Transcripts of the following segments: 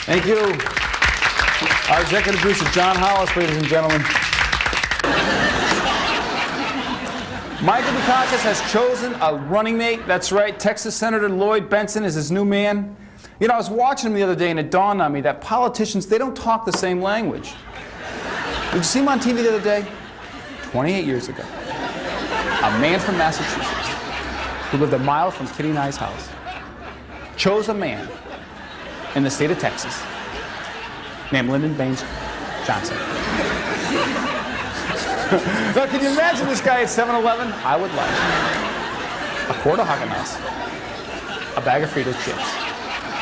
Thank you. Our executive producer, John Hollis, ladies and gentlemen. Michael Dukakis has chosen a running mate. That's right. Texas Senator Lloyd Bentsen is his new man. You know, I was watching him the other day, and it dawned on me that politicians, they don't talk the same language. Did you see him on TV the other day? 28 years ago. A man from Massachusetts who lived a mile from Kitty and I's house chose a man in the state of Texas named Lyndon Baines Johnson. Now, can you imagine this guy at 7-Eleven? I would like a quart of Haagen-Dazs, a bag of Fritos chips,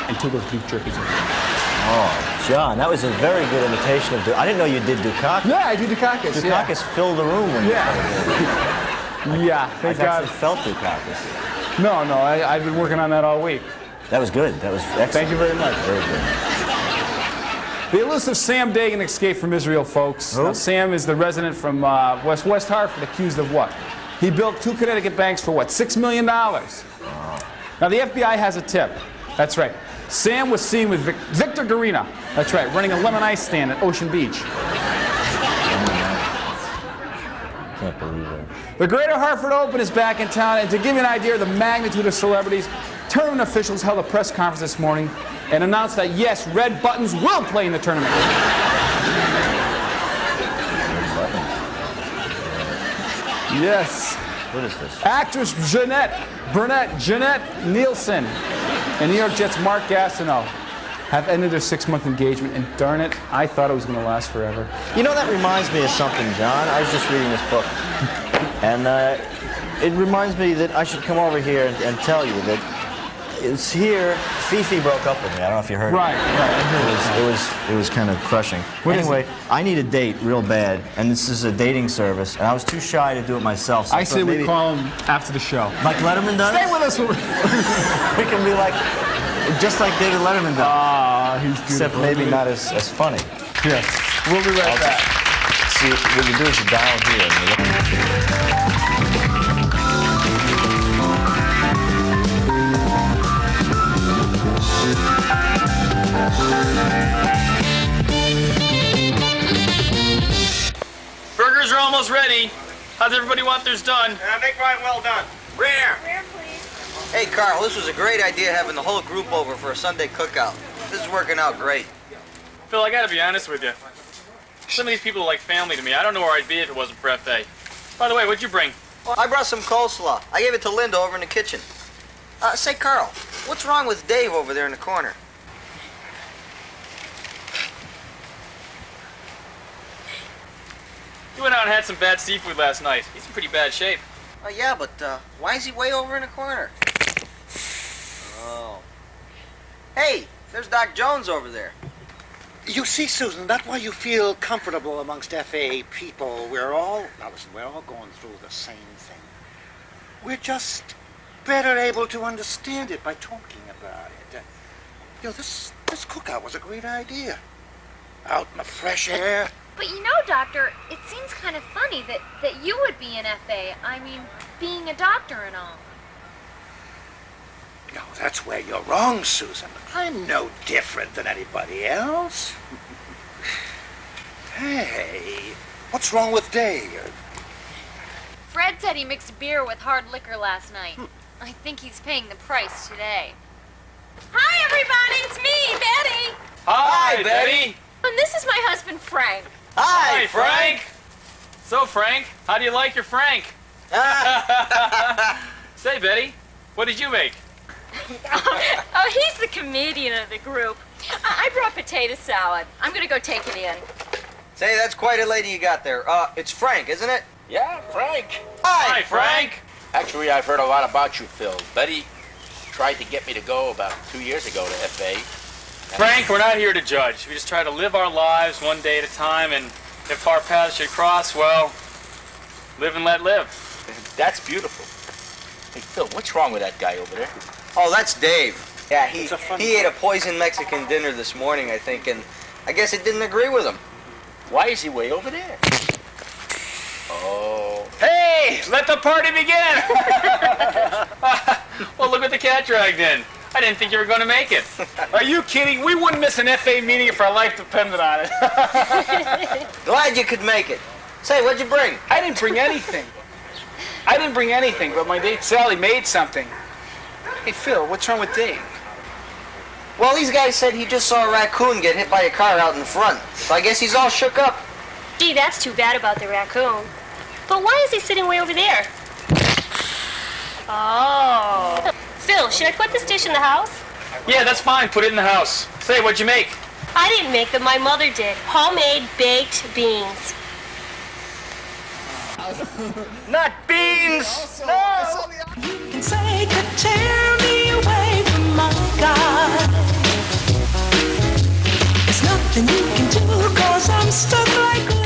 and 2 of those beef jerkies. Oh, John, that was a very good imitation of I didn't know you did Dukakis. Yeah, I do Dukakis. Dukakis filled the room when you started. Yeah, thank God. I felt Dukakis. No, I've been working on that all week. That was good. That was excellent. Thank you very much. Very good. The elusive Sam Dagan escaped from Israel, folks. Who? Now, Sam is the resident from West Hartford, accused of what? He built 2 Connecticut banks for what? $6 million. Now, the FBI has a tip. That's right. Sam was seen with Victor Garina. That's right, running a lemon ice stand at Ocean Beach. Can't believe it. The Greater Hartford Open is back in town, and to give you an idea of the magnitude of celebrities, tournament officials held a press conference this morning and announced that, yes, Red Buttons will play in the tournament. Yes. What is this? Actress Jeanette Nielsen and New York Jets Mark Gastineau have ended their 6-month engagement, and darn it, I thought it was going to last forever. You know, that reminds me of something, John. I was just reading this book, and it reminds me that I should come over here and tell you that it's here. Fifi broke up with me. I don't know if you heard. Right. It was kind of crushing. Anyway, I need a date real bad, and this is a dating service, and I was too shy to do it myself. So I say we call him after the show. Like Letterman does? Stay with us. We can be like, just like David Letterman does. Ah, he's beautiful. Except maybe not as funny. Yes. We'll be right back. See, what you do is you dial here. And you Burgers are almost ready. How's everybody want theirs done? Make mine well done. Rare. Rare, please. Hey, Carl, this was a great idea having the whole group over for a Sunday cookout. This is working out great. Phil, I gotta be honest with you. Some of these people are like family to me. I don't know where I'd be if it wasn't for F.A. By the way, what'd you bring? Well, I brought some coleslaw. I gave it to Linda over in the kitchen. Say, Carl, what's wrong with Dave over there in the corner? He went out and had some bad seafood last night. He's in pretty bad shape. Yeah, but why is he way over in the corner? Oh. Hey, there's Doc Jones over there. You see, Susan, that's why you feel comfortable amongst FA people. We're all going through the same thing. We're just better able to understand it by talking about it. This cookout was a great idea. Out in the fresh air. But you know, Doctor, it seems kind of funny that you would be an FA. I mean, being a doctor and all. No, that's where you're wrong, Susan. I'm no different than anybody else. Hey, what's wrong with Dave? Fred said he mixed beer with hard liquor last night. I think he's paying the price today. Hi, everybody. It's me, Betty. Hi, Betty. And this is my husband, Frank. Hi, Frank. So, Frank, how do you like your Frank? Say, Betty, what did you make? Oh, he's the comedian of the group. I brought potato salad. I'm going to go take it in. Say, that's quite a lady you got there. It's Frank, isn't it? Yeah, Frank. Hi, Frank. Actually, I've heard a lot about you, Phil. Betty tried to get me to go about 2 years ago to FA. Frank, we're not here to judge. We just try to live our lives one day at a time, and if our paths should cross, well, live and let live. That's beautiful. Hey, Phil, what's wrong with that guy over there? Oh, that's Dave. Yeah, he fun ate a poison Mexican dinner this morning, I think, and I guess it didn't agree with him. Why is he way over there? Oh. Hey, let the party begin! Well, look what the cat dragged in. I didn't think you were going to make it. Are you kidding? We wouldn't miss an FA meeting if our life depended on it. Glad you could make it. Say, what'd you bring? I didn't bring anything. I didn't bring anything, but my date Sally made something. Hey, Phil, what's wrong with Dave? Well, these guys said he just saw a raccoon get hit by a car out in front, so I guess he's all shook up. Gee, that's too bad about the raccoon. But why is he sitting way over there? Oh. Phil, should I put this dish in the house? Yeah, that's fine. Put it in the house. Say, what'd you make? I didn't make them. My mother did. Homemade baked beans. Not beans! No! You can say to tear me away from my God. There's nothing you can do, 'cause I'm stuck like glue.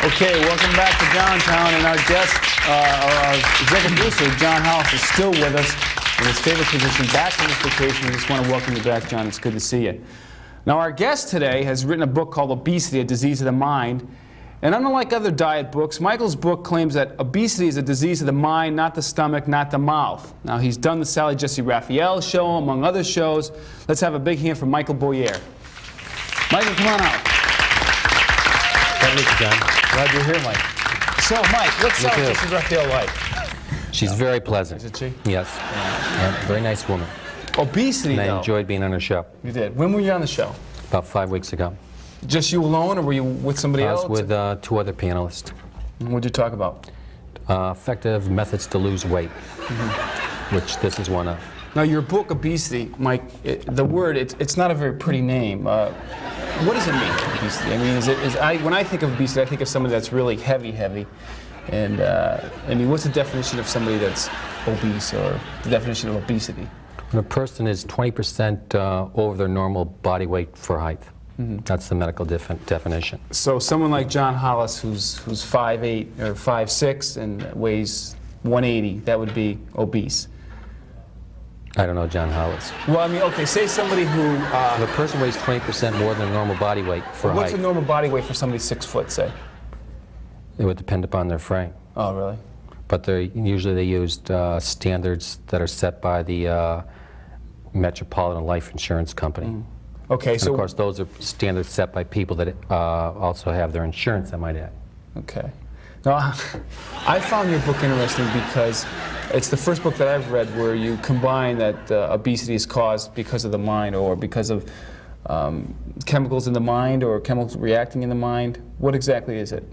Okay, welcome back to Downtown, and our guest, our executive producer, John House, is still with us in his favorite position, back from his vacation. We just want to welcome you back, John. It's good to see you. Now, our guest today has written a book called Obesity, a Disease of the Mind. And unlike other diet books, Michael's book claims that obesity is a disease of the mind, not the stomach, not the mouth. Now, he's done the Sally Jesse Raphael show, among other shows. Let's have a big hand for Michael Beaulieu. Michael, come on out. Glad to meet you, John. Glad you're here, Mike. So, Mike, what's Sally Jesse Raphael like? She's very pleasant. Is it she? Yes. Yeah, very nice woman. Obesity, And I though. enjoyed being on her show. You did. When were you on the show? About 5 weeks ago. Just you alone, or were you with somebody I was else? with 2 other panelists. What'd you talk about? Effective methods to lose weight, which this is one of. Now, your book, Obesity, Mike, the word, it's not a very pretty name. What does it mean, obesity? I mean, when I think of obesity, I think of somebody that's really heavy. And, I mean, what's the definition of somebody that's obese, or the definition of obesity? When a person is 20% over their normal body weight for height. That's the medical definition. So someone like John Hollis, who's 5'8" or 5'6" and weighs 180, that would be obese. I don't know John Hollis. Well, I mean, okay, say somebody who... If a person weighs 20% more than their normal body weight for height. What's a normal body weight for somebody 6 foot, say? It would depend upon their frame. Oh, really? But usually they used standards that are set by the Metropolitan Life Insurance Company. Okay, and so... of course, those are standards set by people that also have their insurance, I might add. Okay. Now, I found your book interesting because it's the first book that I've read where you combine that obesity is caused because of the mind, or because of chemicals in the mind, or chemicals reacting in the mind. What exactly is it?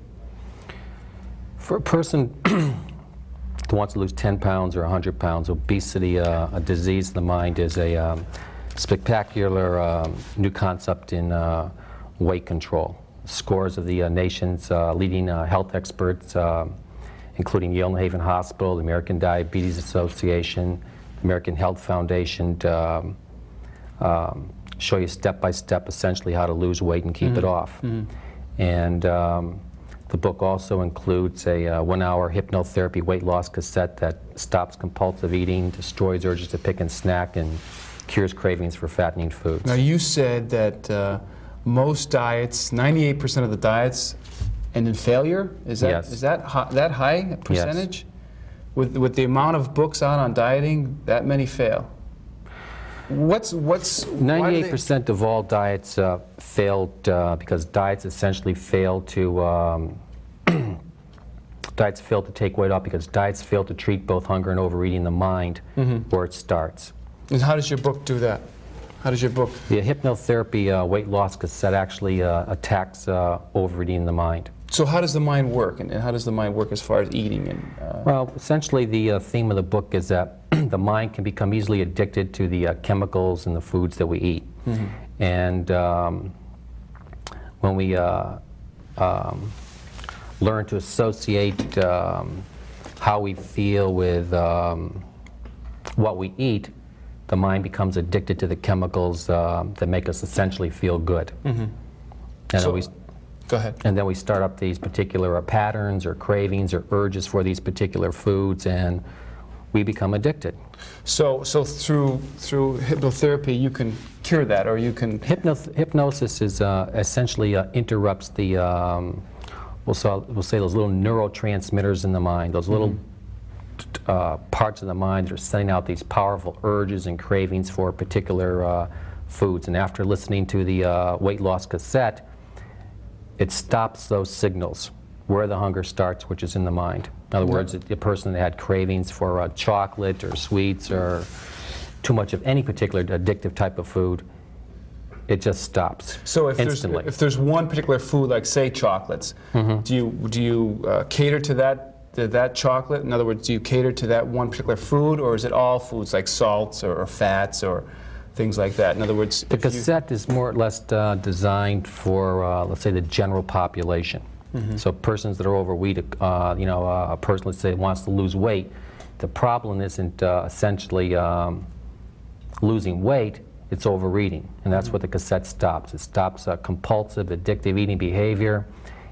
For a person who wants to lose 10 pounds or 100 pounds, obesity, a disease of the mind, is a spectacular new concept in weight control. Scores of the nation's leading health experts, including Yale New Haven Hospital, the American Diabetes Association, the American Health Foundation, show you step by step essentially how to lose weight and keep it off. And the book also includes a 1-hour hypnotherapy weight loss cassette that stops compulsive eating, destroys urges to pick and snack, and cures cravings for fattening foods. Now, you said that most diets, 98% of the diets, end in failure. Is that Yes. is that high a percentage? Yes. With the amount of books out on dieting, that many fail. What's 98% of all diets failed because diets essentially fail to diets fail to take weight off because diets fail to treat both hunger and overeating in the mind, where it starts. And how does your book do that? How does your book? The hypnotherapy weight loss cassette actually attacks overeating in the mind. So how does the mind work, and how does the mind work as far as eating? And Well, essentially the theme of the book is that the mind can become easily addicted to the chemicals in the foods that we eat. And when we learn to associate how we feel with what we eat, the mind becomes addicted to the chemicals that make us essentially feel good. Mm-hmm. And So, then go ahead. and then we start up these particular patterns or cravings or urges for these particular foods, and we become addicted. So through hypnotherapy, you can cure that, or you can... Hypnosis is essentially interrupts the, we'll say those little neurotransmitters in the mind, those little parts of the mind that are sending out these powerful urges and cravings for particular foods. And after listening to the weight loss cassette, it stops those signals where the hunger starts, which is in the mind. In other words, a person that had cravings for chocolate or sweets or too much of any particular addictive type of food, it just stops instantly. If there's one particular food, like say chocolates, do you cater to that chocolate? In other words, do you cater to that one particular food, or is it all foods like salts or fats or things like that? In other words, the cassette is more or less designed for, let's say, the general population. So persons that are overweight, a person, let's say, wants to lose weight, the problem isn't essentially losing weight, it's overeating. And that's what the cassette stops. It stops compulsive, addictive eating behavior.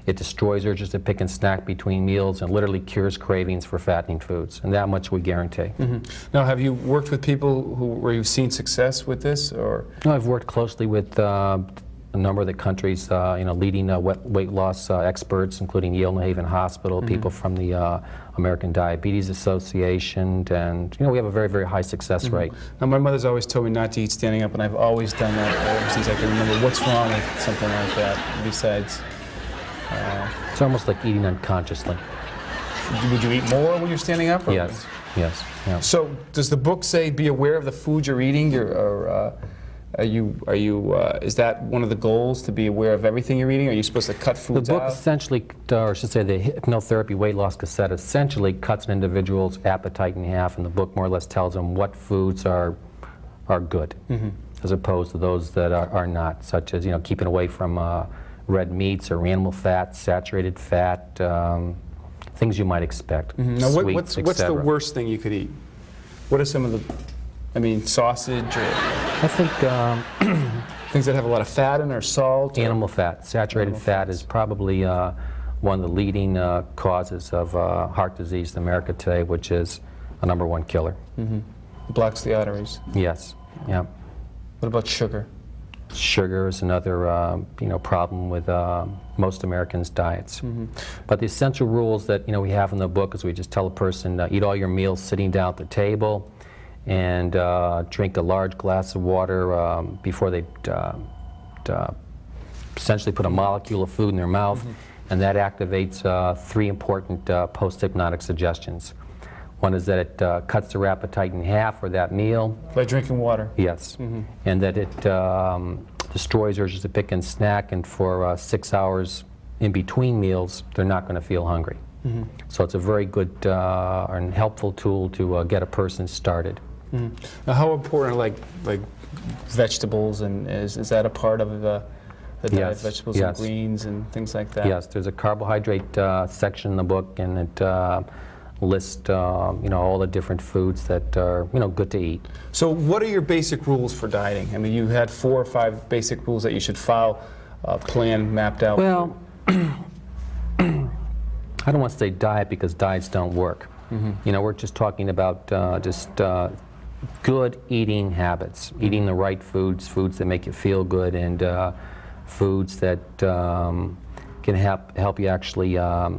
It destroys urges to pick and snack between meals and literally cures cravings for fattening foods. And that much we guarantee. Now, have you worked with people where you've seen success with this, or? No, I've worked closely with a number of the country's leading weight loss experts, including Yale New Haven Hospital, people from the American Diabetes Association, and we have a very, very high success rate. Now, my mother's always told me not to eat standing up, and I've always done that ever since I can remember. What's wrong with something like that besides? It's almost like eating unconsciously. Would you eat more when you're standing up? Or? Yes, yes. Yeah. So, does the book say be aware of the food you're eating, is that one of the goals, to be aware of everything you're eating? Are you supposed to cut foods out? The book essentially, or I should say the hypnotherapy weight loss cassette essentially cuts an individual's appetite in half, and the book more or less tells them what foods are good, as opposed to those that are not, such as keeping away from red meats or animal fat, saturated fat, things you might expect. Now, sweets, what's the worst thing you could eat? What are some of the, sausage, or I think things that have a lot of fat in, or salt? Animal fat. Saturated fat is probably one of the leading causes of heart disease in America today, which is a #1 killer. Blocks the arteries. Yes. Yeah. What about sugar? Sugar is another problem with most Americans' diets. But the essential rules that we have in the book is we just tell a person eat all your meals sitting down at the table, and drink a large glass of water before they essentially put a molecule of food in their mouth, and that activates 3 important post-hypnotic suggestions. One is that it cuts their appetite in half for that meal. By drinking water? Yes. And that it destroys urges to pick and snack, and for 6 hours in between meals, they're not going to feel hungry. So it's a very good and helpful tool to get a person started. Now, how important are like vegetables, and is that a part of the diet? Yes. Vegetables and greens and things like that? Yes, there's a carbohydrate section in the book, and it lists all the different foods that are good to eat. So what are your basic rules for dieting? I mean, you had 4 or 5 basic rules that you should follow, plan mapped out. Well, I don't want to say diet, because diets don't work. We're just talking about good eating habits, eating the right foods, foods that make you feel good, and foods that can help you actually,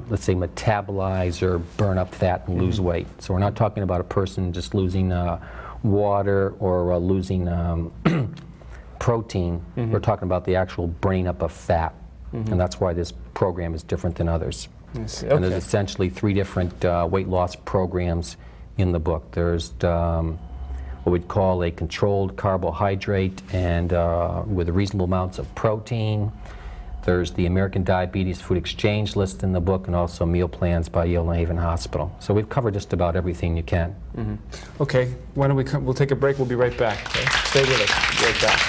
let's say, metabolize or burn up fat and lose weight. So we're not talking about a person just losing water or losing protein. We're talking about the actual burning up of fat, and that's why this program is different than others. Okay. And there's essentially 3 different weight loss programs in the book. There's what we'd call a controlled carbohydrate and with reasonable amounts of protein. There's the American Diabetes Food Exchange list in the book, and also meal plans by Yale New Haven Hospital. So we've covered just about everything you can. Okay, why don't we'll take a break. We'll be right back. Okay? Stay with us. We'll be right back.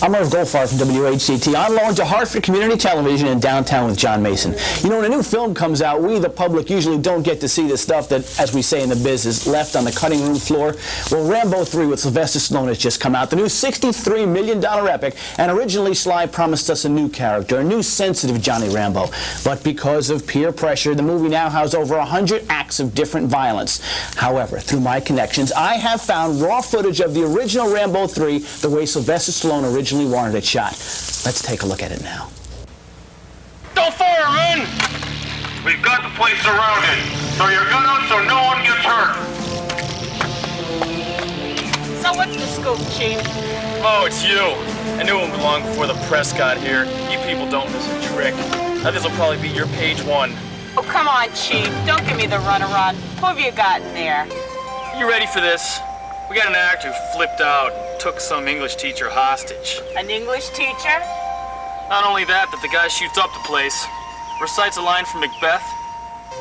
I'm Irv Goldfarb from WHCT. On loan to Hartford Community Television in downtown with John Mason. You know, when a new film comes out, we, the public, usually don't get to see the stuff that, as we say in the biz, is left on the cutting room floor. Well, Rambo 3 with Sylvester Stallone has just come out, the new $63 million epic, and originally Sly promised us a new character, a new sensitive Johnny Rambo. But because of peer pressure, the movie now has over 100 acts of different violence. However, through my connections, I have found raw footage of the original Rambo 3, the way Sylvester Stallone originally wanted it shot. Let's take a look at it now. Don't fire, men! We've got the place surrounded. Throw your gun out so no one gets hurt. So what's the scoop, Chief? Oh, it's you. I knew it long before the press got here. You people don't miss a trick. Now this will probably be your page 1. Oh, come on, Chief. Don't give me the runaround. Who have you got in there? You ready for this? We got an actor who flipped out and took some English teacher hostage. An English teacher? Not only that, but the guy shoots up the place, recites a line from Macbeth,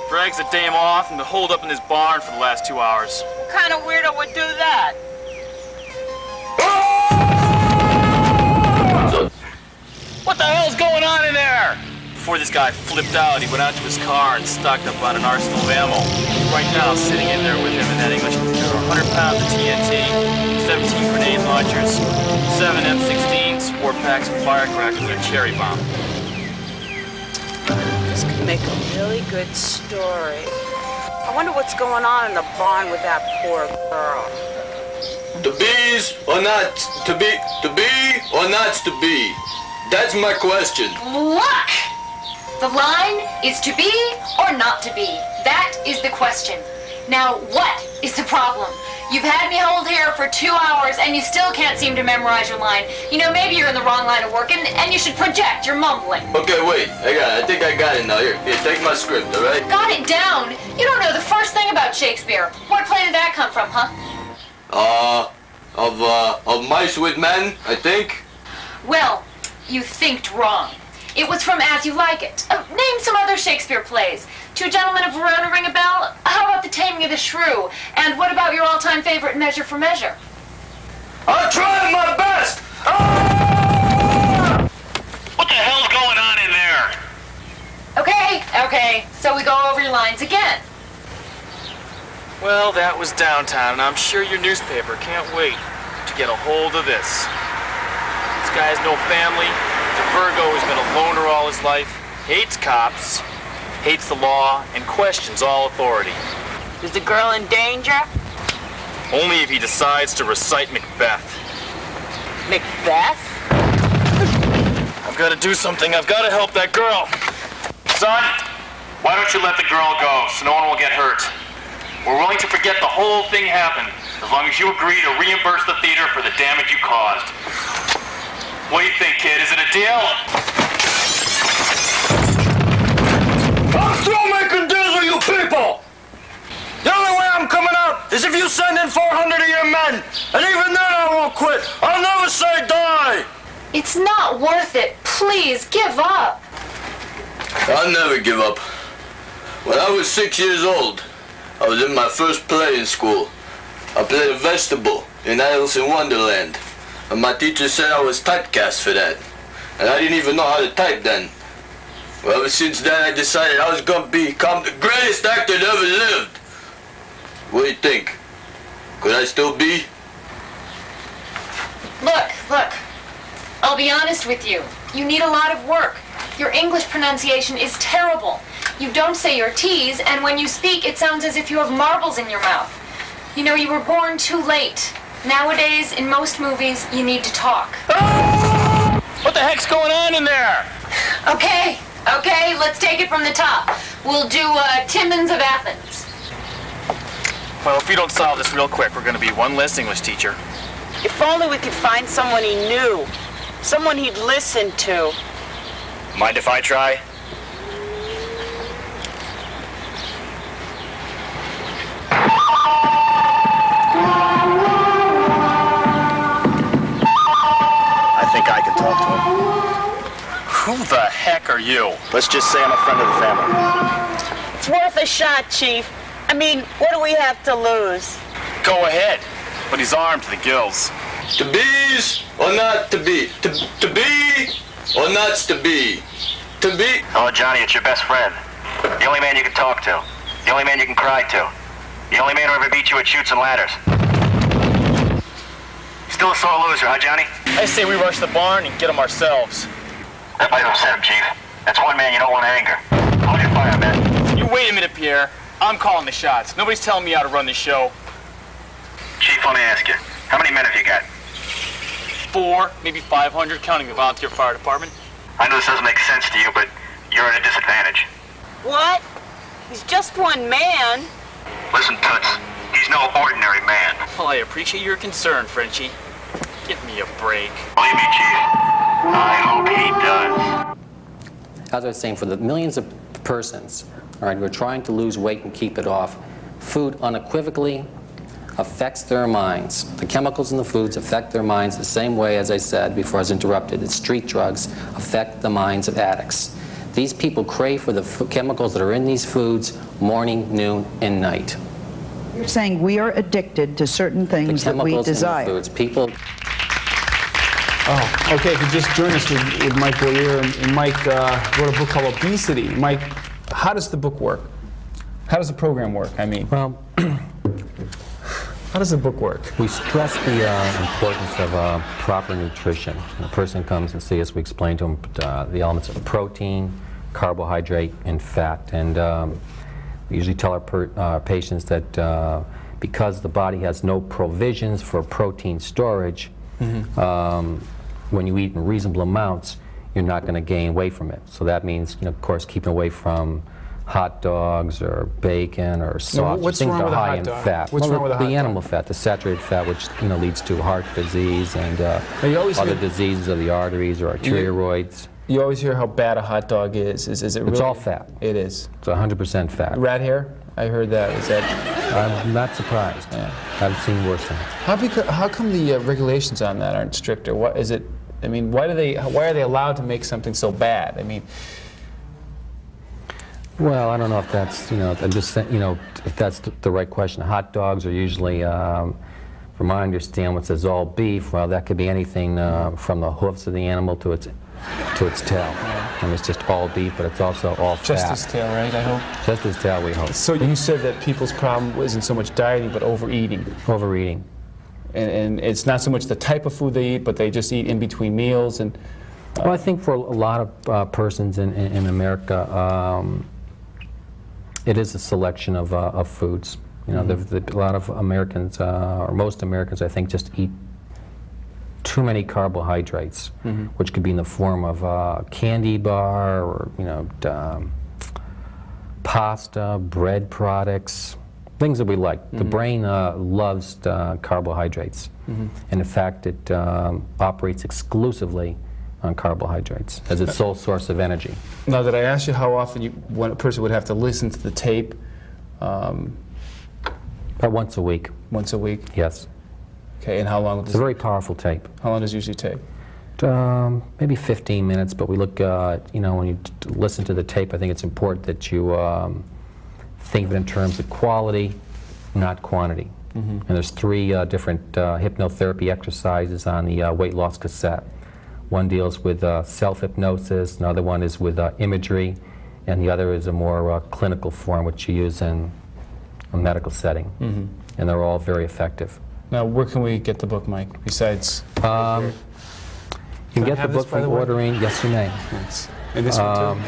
drags a dame off, and holed up in his barn for the last 2 hours. What kind of weirdo would do that? What the hell's going on in there? Before this guy flipped out, he went out to his car and stocked up on an arsenal of ammo. Right now, sitting in there with him in that English teacher are 100 pounds of TNT, 17 grenade launchers, 7 M16s, 4 packs of firecrackers, and a cherry bomb. This could make a really good story. I wonder what's going on in the barn with that poor girl. To be's or not to be or not to be? That's my question. Look! The line is to be or not to be. That is the question. Now, what is the problem? You've had me hold here for 2 hours and you still can't seem to memorize your line. You know, maybe you're in the wrong line of work and you should project. You're mumbling. Okay, wait. I think I got it now. Here, take my script, all right? Got it down? You don't know the first thing about Shakespeare. What play did that come from, huh? Of Mice with Men, I think. Well, you thinked wrong. It was from As You Like It. Name some other Shakespeare plays. Two Gentlemen of Verona ring a bell? How about The Taming of the Shrew? And what about your all-time favorite Measure for Measure? I'm trying my best! Ah! What the hell's going on in there? Okay, so we go over your lines again. Well, that was downtown, and I'm sure your newspaper can't wait to get a hold of this. This guy has no family. The Virgo has been a loner all his life, hates cops, hates the law, and questions all authority. Is the girl in danger? Only if he decides to recite Macbeth. Macbeth? I've got to do something. I've got to help that girl. Son, why don't you let the girl go so no one will get hurt? We're willing to forget the whole thing happened as long as you agree to reimburse the theater for the damage you caused. What do you think, kid? Is it a deal? I'm still making deals with you people! The only way I'm coming out is if you send in 400 of your men. And even then I won't quit. I'll never say die. It's not worth it. Please, give up. I'll never give up. When I was 6 years old, I was in my first play in school. I played a vegetable in Alice in Wonderland. And my teacher said I was typecast for that. And I didn't even know how to type then. Well, ever since then I decided I was going to become the greatest actor that ever lived. What do you think? Could I still be? Look. I'll be honest with you. You need a lot of work. Your English pronunciation is terrible. You don't say your T's, and when you speak, it sounds as if you have marbles in your mouth. You know, you were born too late. Nowadays, in most movies, you need to talk. What the heck's going on in there? Okay, let's take it from the top. We'll do Timmins of Athens. Well, if we don't solve this real quick, we're going to be one less English teacher. If only we could find someone he knew. Someone he'd listen to. Mind if I try? I think I can talk to him. Who the heck are you? Let's just say I'm a friend of the family. It's worth a shot, Chief. I mean, what do we have to lose? Go ahead, but he's armed to the gills. To be's or not to be? To be or not to be? To be. Oh, Johnny, it's your best friend. The only man you can talk to. The only man you can cry to. The only man who ever beat you at chutes and ladders. Still a sore loser, huh, Johnny? I say we rush the barn and get him ourselves. That might upset him, Chief. That's one man you don't want to anger. Hold your fire, man. You wait a minute, Pierre. I'm calling the shots. Nobody's telling me how to run the show. Chief, let me ask you. How many men have you got? 4, maybe 500, counting the volunteer fire department. I know this doesn't make sense to you, but you're at a disadvantage. What? He's just one man. Listen, Toots, he's no ordinary man. Well, I appreciate your concern, Frenchie. Give me a break. Believe me, Chief, I hope he does. As I was saying, for the millions of persons, all right, who are trying to lose weight and keep it off, food unequivocally affects their minds. The chemicals in the foods affect their minds the same way, as I said before I was interrupted, that street drugs affect the minds of addicts. These people crave for the chemicals that are in these foods morning, noon, and night. You're saying we are addicted to certain things that we desire. In the foods. People. Oh, okay, if you just joined us with Mike Beaulieu, and Mike wrote a book called Obesity. Mike, how does the book work? How does the program work, I mean? Well, how does the book work? We stress the importance of proper nutrition. When a person comes and sees us, we explain to them the elements of protein, carbohydrate, and fat. And we usually tell our patients that because the body has no provisions for protein storage, when you eat in reasonable amounts, you're not going to gain weight from it. So that means, of course, keeping away from hot dogs or bacon or sausage, things that are high in fat. What's wrong with the animal fat, the saturated fat, which leads to heart disease and other diseases of the arteries or arterioids. You always hear how bad a hot dog is. Is it really? It's all fat. It is. It's 100% fat. Rat hair? I heard that. Is that? I'm not surprised. Yeah. I've seen worse things. How come the regulations on that aren't stricter? What is it? I mean, why are they allowed to make something so bad? I mean. Well, I don't know if that's, I'm just saying, if that's the right question. Hot dogs are usually, from what I understand, what says all beef. Well, that could be anything from the hoofs of the animal to its tail. I mean, it's just all beef, but it's also all fat. Just its tail, right, I hope? Just its tail, we hope. So you said that people's problem isn't so much dieting, but overeating. Overeating. And it's not so much the type of food they eat, but they just eat in between meals. And well, I think for a lot of persons in America, it is a selection of foods. A lot of Americans, or most Americans, I think, just eat too many carbohydrates, which could be in the form of a candy bar or pasta, bread products, things that we like. The brain loves carbohydrates, and in fact, it operates exclusively on carbohydrates as its sole source of energy. Now, did I ask you how often when a person would have to listen to the tape? About once a week. Once a week? Yes. Okay, and how long? It's a very powerful tape. How long does it usually take? Maybe 15 minutes, but we look, when you listen to the tape, I think it's important that you think of it in terms of quality, not quantity. And there's 3 different hypnotherapy exercises on the weight loss cassette. One deals with self-hypnosis, another one is with imagery, and the other is a more clinical form which you use in a medical setting. And they're all very effective. Now, where can we get the book, Mike, besides? You can get the book from ordering. Yes, you may. Yes. And this one, too?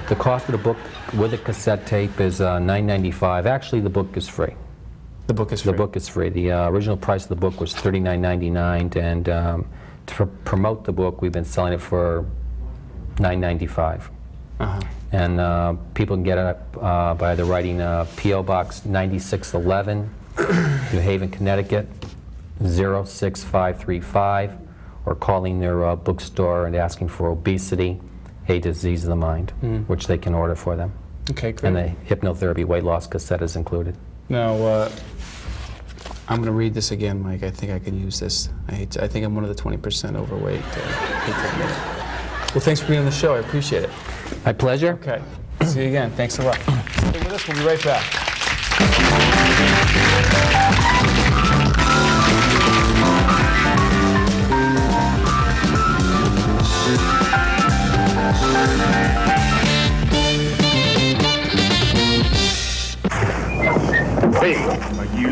The cost of the book with a cassette tape is $9.95. Actually, the book is free. The book is free? The book is free. The original price of the book was $39.99, and to promote the book, we've been selling it for $9.95. And people can get it by either writing P.O. Box 9611, New Haven, Connecticut, 06535, or calling their bookstore and asking for Obesity, a Disease of the Mind, which they can order for them. Okay, great. And the hypnotherapy weight loss cassette is included. Now, I'm going to read this again, Mike. I think I can use this. I think I'm one of the 20% overweight. Well, thanks for being on the show. I appreciate it. My pleasure. Okay. See you again. Thanks a lot. Stay with us. We'll be right back.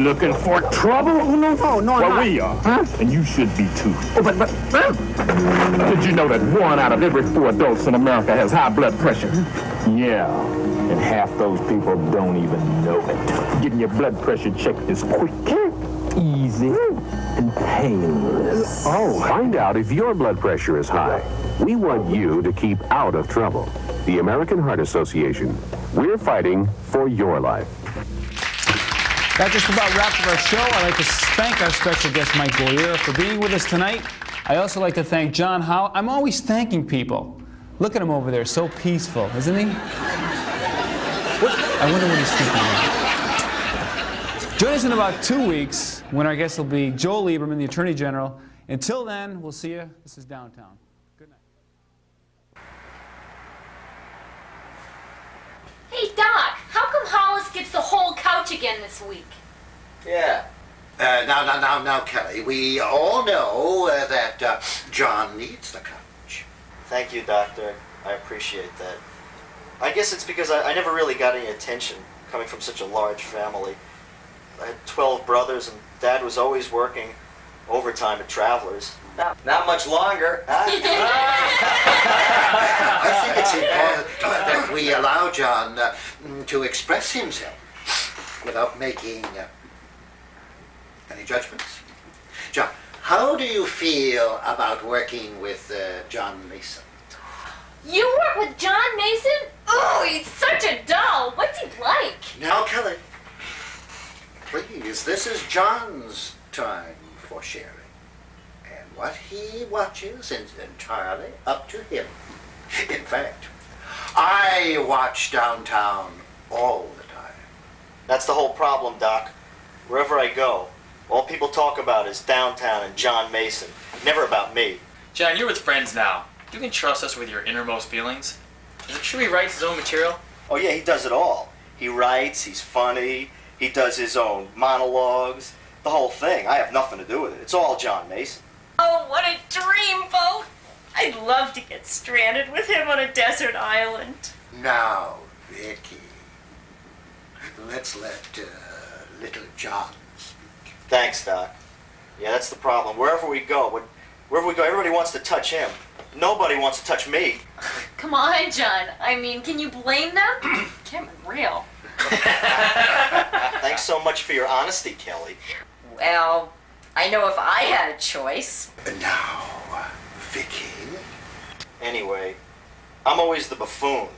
looking for trouble? Oh, no, Well, I'm we are, huh? And you should be too. Oh, but did you know that 1 out of every 4 adults in America has high blood pressure? Yeah, and half those people don't even know it. Getting your blood pressure checked is quick, easy, and painless. Oh, find out if your blood pressure is high. We want you to keep out of trouble. The American Heart Association. We're fighting for your life. That just about wraps up our show. I'd like to thank our special guest, Mike Beaulieu, for being with us tonight. I also like to thank John Howell. I'm always thanking people. Look at him over there, so peaceful, isn't he? I wonder what he's thinking about. Join us in about 2 weeks when our guest will be Joel Lieberman, the Attorney General. Until then, we'll see you. This is Downtown. Good night. Hey, Doc, how come Hollis gets the whole couch again this week? Yeah. Now, Kelly, we all know that John needs the couch. Thank you, Doctor. I appreciate that. I guess it's because I never really got any attention coming from such a large family. I had 12 brothers, and Dad was always working overtime at Travelers. Not much longer. I think it's important that we allow John to express himself without making any judgments. John, how do you feel about working with John Mason? You work with John Mason? Oh, he's such a doll. What's he like? Now, Kelly, please, this is John's time for sharing. And what he watches is entirely up to him. In fact, I watch Downtown all the time. That's the whole problem, Doc. Wherever I go, all people talk about is Downtown and John Mason. Never about me. John, you're with friends now. You can trust us with your innermost feelings. Are you sure he writes his own material? Oh, yeah, he does it all. He writes, he's funny, he does his own monologues, the whole thing. I have nothing to do with it. It's all John Mason. Oh, what a dreamboat! I'd love to get stranded with him on a desert island. Now, Vicky, let's let little John speak. Thanks, Doc. Yeah, that's the problem. Wherever we go, everybody wants to touch him. Nobody wants to touch me. Come on, John. I mean, can you blame them? Kim, real. Thanks so much for your honesty, Kelly. Well, I know if I had a choice. Now, Vicky. Anyway, I'm always the buffoon.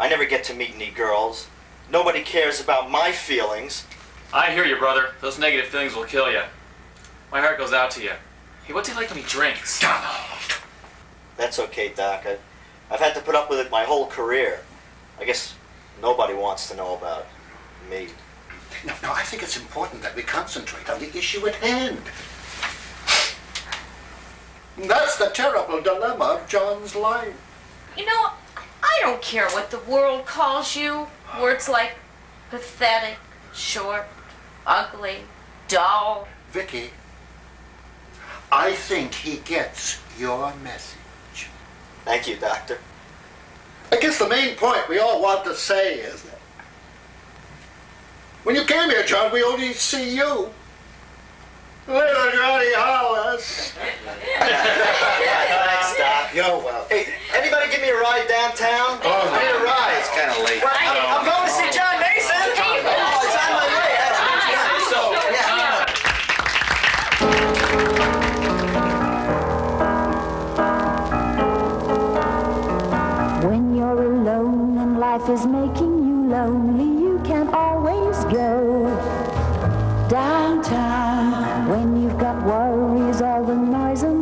I never get to meet any girls. Nobody cares about my feelings. I hear you, brother. Those negative feelings will kill you. My heart goes out to you. Hey, what's he like when he drinks? Donald! That's okay, Doc. I've had to put up with it my whole career. I guess nobody wants to know about me. No, I think it's important that we concentrate on the issue at hand. That's the terrible dilemma of John's life. You know, I don't care what the world calls you. Words like pathetic, short, ugly, dull. Vicky, I think he gets your message. Thank you, Doctor. I guess the main point we all want to say is that when you came here, John, we only see you. Little Johnny Hollis. Thanks, Doc. You're welcome. Hey, anybody give me a ride downtown? Oh, I need a ride. It's kind of late. Well, I'm going to see John Mason. Oh, it's on my way. When you're alone and life is making you lonely, you can always go downtown. When you've got worries, all the noise and